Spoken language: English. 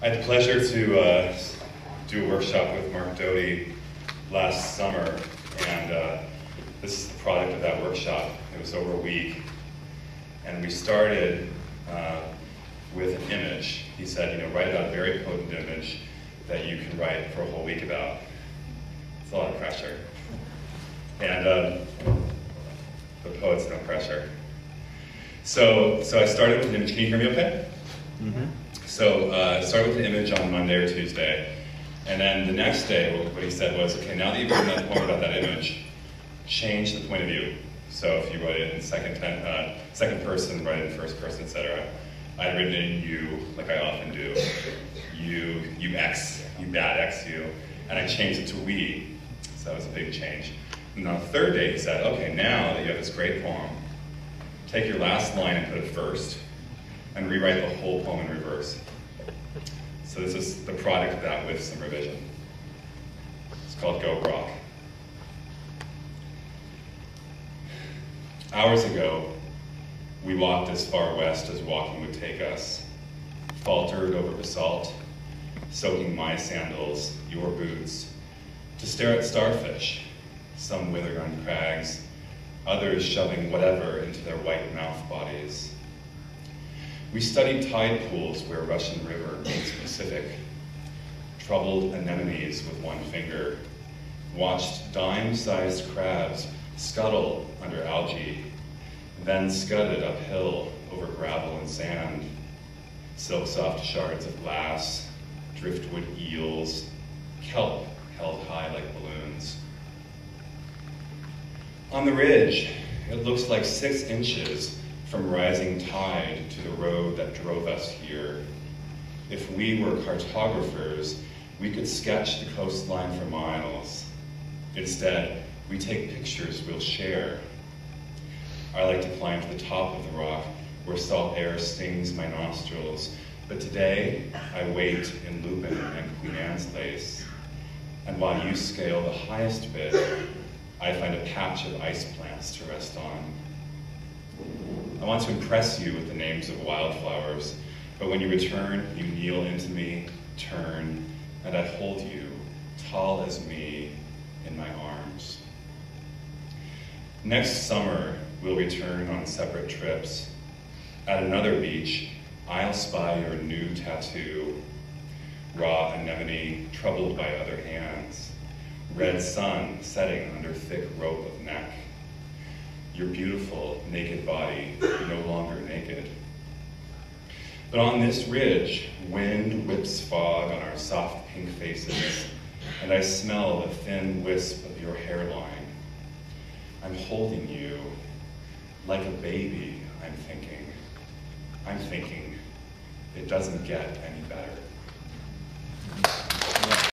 I had the pleasure to do a workshop with Mark Doty last summer, and this is the product of that workshop. It was over a week, and we started with an image. He said, write about a very potent image that you can write for a whole week about. It's a lot of pressure. And the poet's no pressure. So I started with an image. Can you hear me okay? Mm-hmm. So I started with an image on Monday or Tuesday. And then the next day, what he said was, okay, now that you've written that poem about that image, change the point of view. So if you write it in second person, write it in first person, etc. I'd written it in you, like I often do. You X, you bad X you. And I changed it to we. So that was a big change. And on the third day, he said, okay, now that you have this great poem, take your last line and put it first, and rewrite the whole poem in reverse. So this is the product of that with some revision. It's called Go Rock. Hours ago, we walked as far west as walking would take us, faltered over basalt, soaking my sandals, your boots, to stare at starfish, some withered on crags, others shoving whatever into their white mouth bodies. We studied tide pools where Russian River meets Pacific, troubled anemones with one finger, watched dime-sized crabs scuttle under algae, then scudded uphill over gravel and sand, silk-soft shards of glass, driftwood eels, kelp held high like balloons. On the ridge, it looks like 6 inches from rising tide to the road that drove us here. If we were cartographers, we could sketch the coastline for miles. Instead, we take pictures we'll share. I like to climb to the top of the rock where salt air stings my nostrils, but today I wait in Lupin and Queen Anne's lace. And while you scale the highest bit, I find a patch of ice plants to rest on. I want to impress you with the names of wildflowers, but when you return, you kneel into me, turn, and I hold you, tall as me, in my arms. Next summer, we'll return on separate trips. At another beach, I'll spy your new tattoo, raw anemone troubled by other hands, red sun setting under thick rope of neck. Your beautiful, naked body, no longer naked. But on this ridge, wind whips fog on our soft pink faces, and I smell the thin wisp of your hairline. I'm holding you like a baby, I'm thinking. It doesn't get any better.